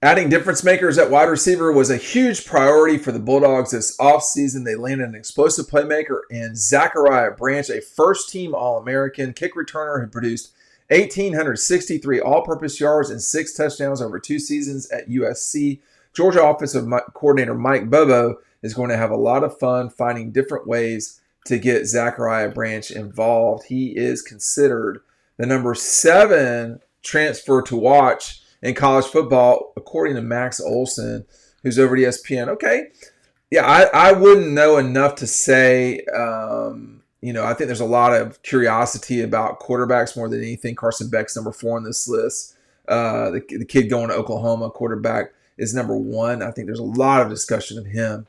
Adding difference makers at wide receiver was a huge priority for the Bulldogs this offseason. They landed an explosive playmaker in Zachariah Branch, a first-team All-American kick returner who produced 1,863 all-purpose yards and 6 touchdowns over 2 seasons at USC. Georgia offensive coordinator Mike Bobo is going to have a lot of fun finding different ways to get Zachariah Branch involved. He is considered the number 7 transfer to watch in college football, according to Max Olson, who's over at ESPN. Okay, yeah, I wouldn't know enough to say. I think there's a lot of curiosity about quarterbacks more than anything. Carson Beck's number 4 on this list. The kid going to Oklahoma, quarterback, is number 1. I think there's a lot of discussion of him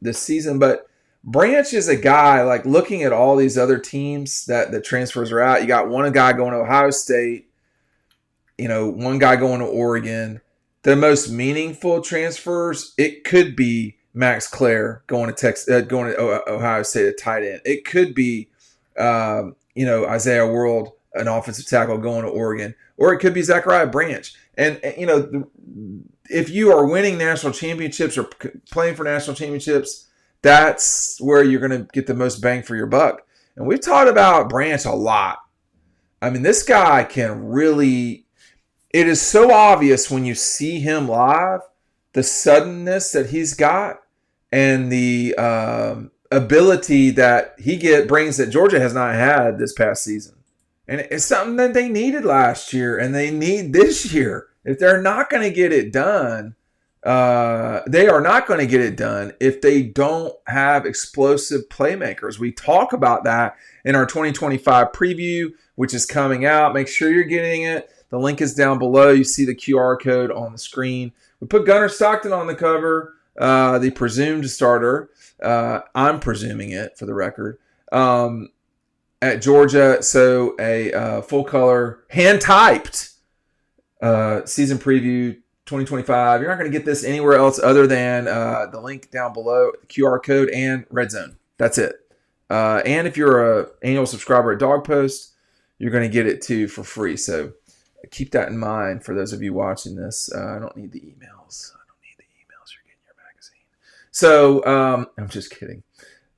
this season. But Branch is a guy, like looking at all these other teams that the transfers are out. You got one guy going to Ohio State. One guy going to Oregon. The most meaningful transfers, it could be Max Clare going to Ohio State at tight end. It could be, Isaiah World, an offensive tackle, going to Oregon, or it could be Zachariah Branch. And if you are winning national championships or playing for national championships, that's where you're going to get the most bang for your buck. And we've talked about Branch a lot. I mean, this guy can really. It is so obvious when you see him live, the suddenness that he's got and the ability that he brings that Georgia has not had this past season. And it's something that they needed last year and they need this year. If they're not going to get it done, they are not going to get it done if they don't have explosive playmakers. We talk about that in our 2025 preview, which is coming out. Make sure you're getting it. The link is down below. You see the QR code on the screen. We put Gunnar Stockton on the cover, the presumed starter. I'm presuming it for the record. At Georgia, so a full-color, hand-typed season preview 2025. You're not going to get this anywhere else other than the link down below, the QR code, and Red Zone. That's it. And if you're an annual subscriber at Dawg Post, you're going to get it too for free. So keep that in mind for those of you watching this. I don't need the emails. You're getting your magazine. So I'm just kidding.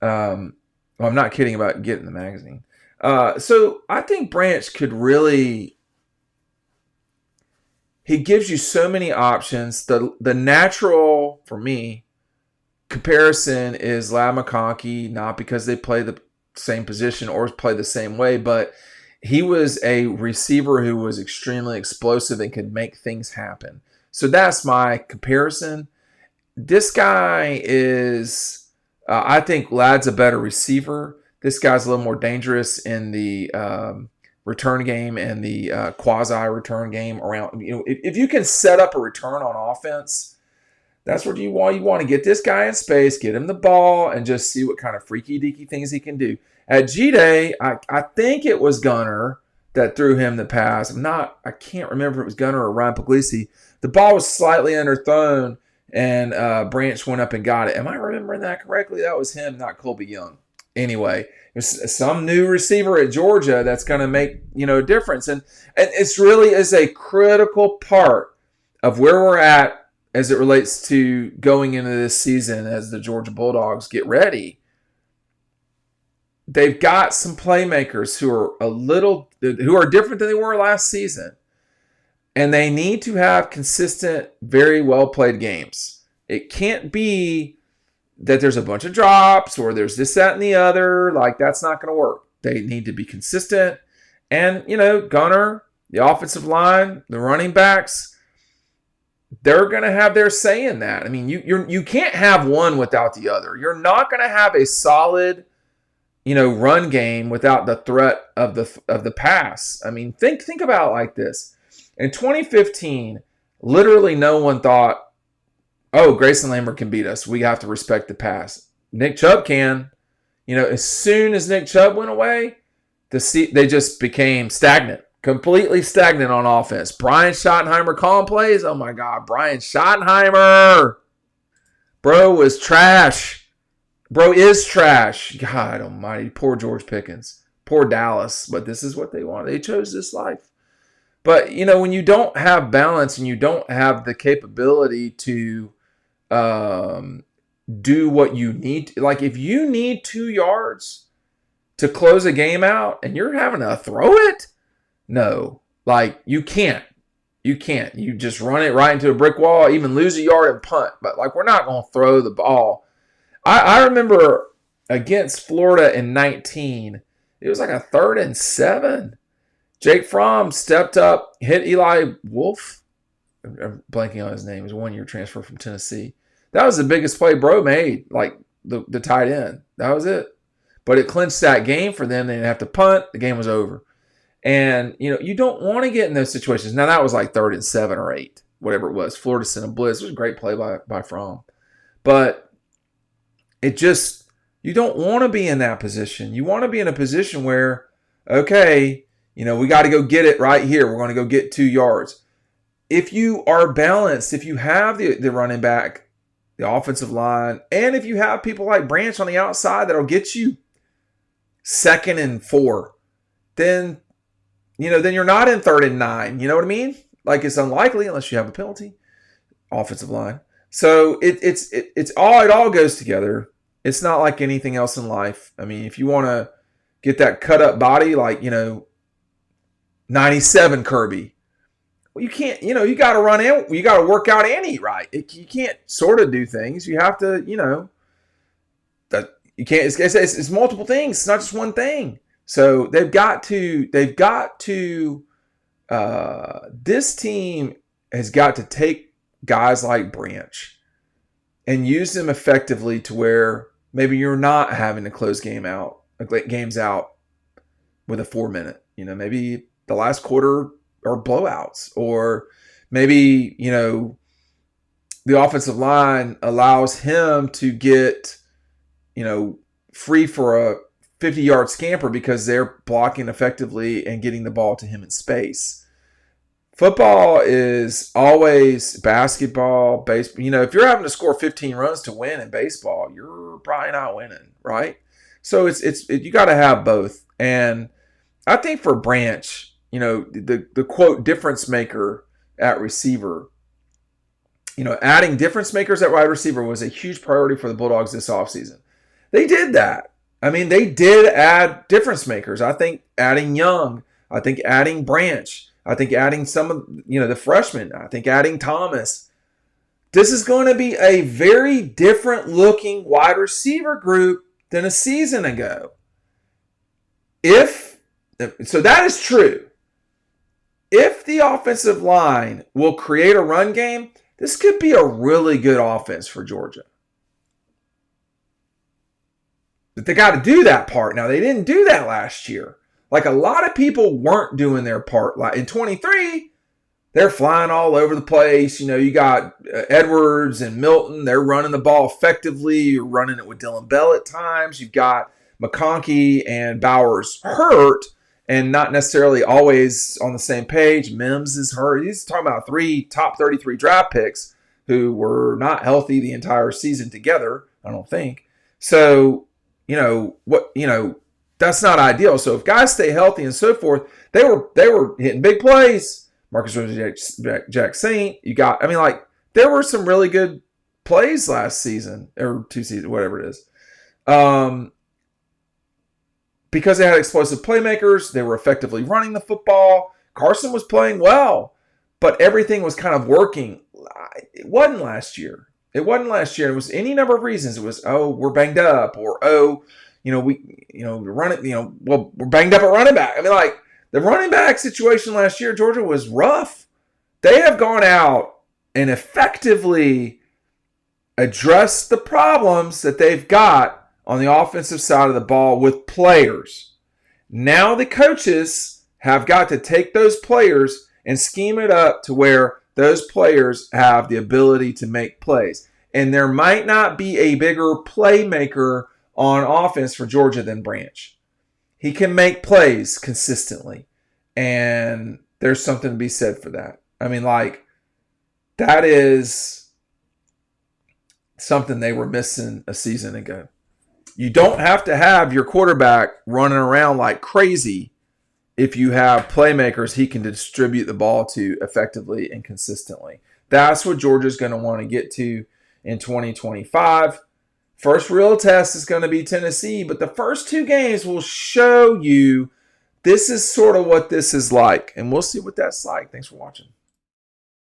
I'm not kidding about getting the magazine. So I think Branch could really. He gives you so many options. The natural, for me, comparison is Ladd McConkey, not because they play the same position or play the same way, but he was a receiver who was extremely explosive and could make things happen. So that's my comparison. This guy is, I think Ladd's a better receiver. This guy's a little more dangerous in the return game and the quasi-return game around. If you can set up a return on offense, that's what you want. You want to get this guy in space, get him the ball, and just see what kind of freaky-deaky things he can do. At G-Day, I think it was Gunnar that threw him the pass. I can't remember if it was Gunnar or Ryan Puglisi. The ball was slightly underthrown, and Branch went up and got it. Am I remembering that correctly? That was him, not Colby Young. Anyway, there's some new receiver at Georgia that's going to make a difference. And it's really is a critical part of where we're at as it relates to going into this season as the Georgia Bulldogs get ready. They've got some playmakers who are different than they were last season. And they need to have consistent, very well played games. It can't be that there's a bunch of drops or there's this, that, and the other. Like, that's not going to work. They need to be consistent. And, Gunnar, the offensive line, the running backs, they're going to have their say in that. I mean, you can't have one without the other. You're not going to have a solid run game without the threat of the pass. I mean, think about it like this. In 2015, literally no one thought, oh, Grayson Lambert can beat us. We have to respect the pass. Nick Chubb can. As soon as Nick Chubb went away, they just became stagnant, completely stagnant on offense. Brian Schottenheimer calling plays. Oh, my God. Brian Schottenheimer. Bro was trash. Bro is trash. God almighty. Poor George Pickens. Poor Dallas. But this is what they wanted. They chose this life. But, when you don't have balance and you don't have the capability to do what you need, like if you need 2 yards to close a game out and you're having to throw it, no, like you can't. You can't. You just run it right into a brick wall, even lose a yard and punt. But like we're not going to throw the ball. I remember against Florida in 19, it was like a 3rd and 7. Jake Fromm stepped up, hit Eli Wolf. I'm blanking on his name. He was a 1-year transfer from Tennessee. That was the biggest play Bro made, like the tight end. That was it. But it clinched that game for them. They didn't have to punt. The game was over. And, you don't want to get in those situations. Now, that was like 3rd and 7 or 8, whatever it was. Florida sent a blitz. It was a great play by Fromm. But it just, you don't want to be in that position. You want to be in a position where, okay, we got to go get it right here. We're going to go get 2 yards. If you are balanced, if you have the running back, the offensive line, and if you have people like Branch on the outside that'll get you 2nd and 4, then you're not in 3rd and 9. You know what I mean? Like it's unlikely unless you have a penalty. Offensive line. So it all goes together. It's not like anything else in life. I mean, if you want to get that cut up body, like 97 Kirby. Well, you can't, you got to run in, you got to work out and eat right. You can't sort of do things. You have to, that you can't, it's multiple things. It's not just one thing. So they've got to, this team has got to take guys like Branch and use them effectively to where maybe you're not having to close games out with a 4-minute, maybe the last quarter or blowouts, or maybe, the offensive line allows him to get, free for a 50-yard scamper because they're blocking effectively and getting the ball to him in space. Football is always basketball, baseball. If you're having to score 15 runs to win in baseball, you're probably not winning, right? So you got to have both. And I think for Branch, the quote difference maker at receiver, adding difference makers at wide receiver was a huge priority for the Bulldogs this offseason. They did that. I mean, they did add difference makers. I think adding Young, I think adding Branch, I think adding some of, the freshmen, I think adding Thomas. This is going to be a very different looking wide receiver group than a season ago. So that is true. If the offensive line will create a run game, this could be a really good offense for Georgia. But they got to do that part. Now, they didn't do that last year. Like a lot of people weren't doing their part. Like in 23, they're flying all over the place. You got Edwards and Milton. They're running the ball effectively. You're running it with Dylan Bell at times. You've got McConkey and Bowers hurt and not necessarily always on the same page. Mims is hurt. He's talking about 3 top 33 draft picks who were not healthy the entire season together, I don't think. So, that's not ideal. So if guys stay healthy and so forth, they were hitting big plays. Marcus Jack Saint, there were some really good plays last season or 2 seasons, whatever it is. Because they had explosive playmakers, they were effectively running the football. Carson was playing well, but everything was kind of working. It wasn't last year. It was any number of reasons. It was, we're banged up, or we're banged up at running back. The running back situation last year, Georgia was rough. They have gone out and effectively addressed the problems that they've got on the offensive side of the ball with players. Now the coaches have got to take those players and scheme it up to where those players have the ability to make plays. And there might not be a bigger playmaker on offense for Georgia than Branch. He can make plays consistently. And there's something to be said for that. That is something they were missing a season ago. You don't have to have your quarterback running around like crazy if you have playmakers he can distribute the ball to effectively and consistently. That's what Georgia's going to want to get to in 2025. First real test is going to be Tennessee, but the first two games will show you this is sort of what this is like, and we'll see what that's like. Thanks for watching.